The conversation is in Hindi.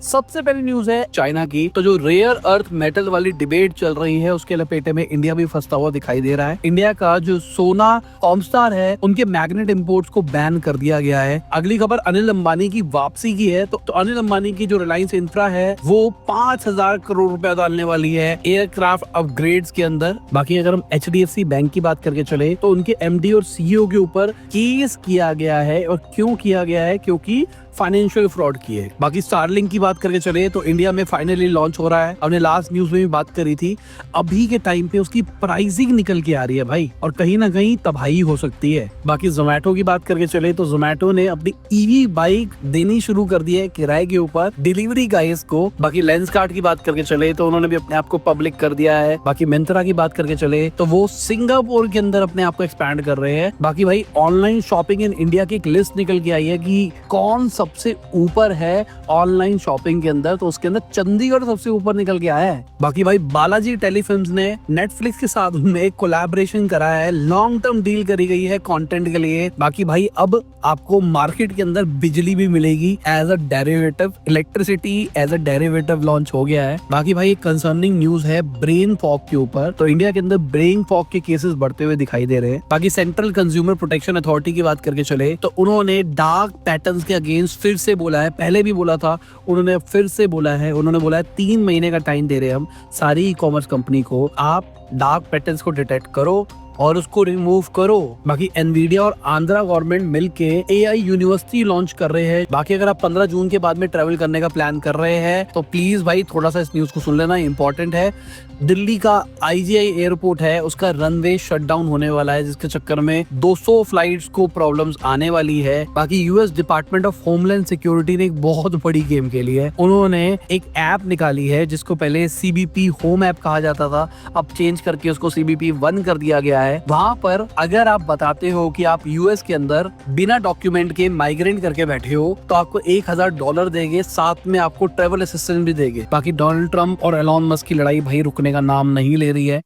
सबसे पहली न्यूज है चाइना की। तो जो रेयर अर्थ मेटल वाली डिबेट चल रही है उसके लपेटे में इंडिया भी फंसता हुआ दिखाई दे रहा है। इंडिया का जो सोना कॉमस्टार है उनके मैग्नेट इंपोर्ट्स को बैन कर दिया गया है। अगली खबर अनिल अंबानी की वापसी की है। तो अनिल अंबानी की जो रिलायंस इंफ्रा है वो 5,000 करोड़ रुपया डालने वाली है एयरक्राफ्ट अपग्रेड्स के अंदर। बाकी अगर हम HDFC बैंक की बात करके चले तो उनके MD और CEO के ऊपर केस किया गया है। और क्यों किया गया है? क्योंकि फाइनेंशियल फ्रॉड की है। बाकी स्टारलिंक की बात करके चले तो इंडिया में फाइनली लॉन्च हो रहा है। हमने लास्ट न्यूज में भी बात करी थी। अभी के टाइम पे उसकी प्राइसिंग निकल के आ रही है भाई, और कहीं ना कहीं तबाही हो सकती है। बाकी जोमेटो की बात करके चले तो जोमेटो ने अपनी EV बाइक देनी शुरू कर दी है किराए के ऊपर डिलीवरी गाइस को। बाकी लेंसकार्ट की बात करके चले तो उन्होंने भी अपने आप को पब्लिक कर दिया है। बाकी मिंत्रा की बात करके चले तो वो सिंगापुर के अंदर अपने आप को एक्सपैंड कर रहे हैं। बाकी भाई ऑनलाइन शॉपिंग इन इंडिया की एक लिस्ट निकल के आई है कि कौन सबसे ऊपर है ऑनलाइन शॉपिंग के अंदर। तो उसके अंदर चंडीगढ़ सबसे ऊपर निकल के आया है। बाकी भाई बालाजी टेलीफिल्म्स ने नेटफ्लिक्स के साथ में एक कोलैबोरेशन करा है। लॉन्ग टर्म डील करी गई है कंटेंट के लिए। बाकी भाई अब आपको मार्केट के अंदर बिजली भी मिलेगी as a derivative, electricity as a derivative launch हो गया है। बाकी भाई एक कंसर्निंग न्यूज है ब्रेन फॉग के ऊपर। तो इंडिया के अंदर ब्रेन फॉग के केसेस बढ़ते हुए दिखाई दे रहे हैं। बाकी सेंट्रल कंज्यूमर प्रोटेक्शन अथॉरिटी की बात करके चले तो उन्होंने डार्क पैटर्न्स के अगेंस्ट फिर से बोला है। पहले भी बोला था, उन्होंने फिर से बोला है। उन्होंने बोला है 3 महीने का टाइम दे रहे हैं हम सारी ई-कॉमर्स कंपनी को। आप डार्क पैटर्न्स को डिटेक्ट करो और उसको रिमूव करो। बाकी एनवीडिया और आंध्रा गवर्नमेंट मिलके AI यूनिवर्सिटी लॉन्च कर रहे हैं। बाकी अगर आप 15 जून के बाद में ट्रेवल करने का प्लान कर रहे हैं तो प्लीज भाई थोड़ा सा इस न्यूज को सुन लेना, इंपॉर्टेंट है। दिल्ली का IGI एयरपोर्ट है, उसका रनवे शट डाउन होने वाला है, जिसके चक्कर में 200 फ्लाइट्स को प्रॉब्लम्स आने वाली है। बाकी US department of homeland security ने एक बहुत बड़ी गेम खेली है। उन्होंने एक ऐप निकाली है जिसको पहले CBP होम ऐप कहा जाता था, अब चेंज करके उसको CBP 1 कर दिया गया है। वहां पर अगर आप बताते हो कि आप US के अंदर बिना डॉक्यूमेंट के माइग्रेट करके बैठे हो तो आपको $1,000 देंगे, साथ में आपको ट्रेवल असिस्टेंस भी देंगे। बाकी डोनाल्ड ट्रंप और एलॉन मस्क की लड़ाई भाई रुकने का नाम नहीं ले रही है।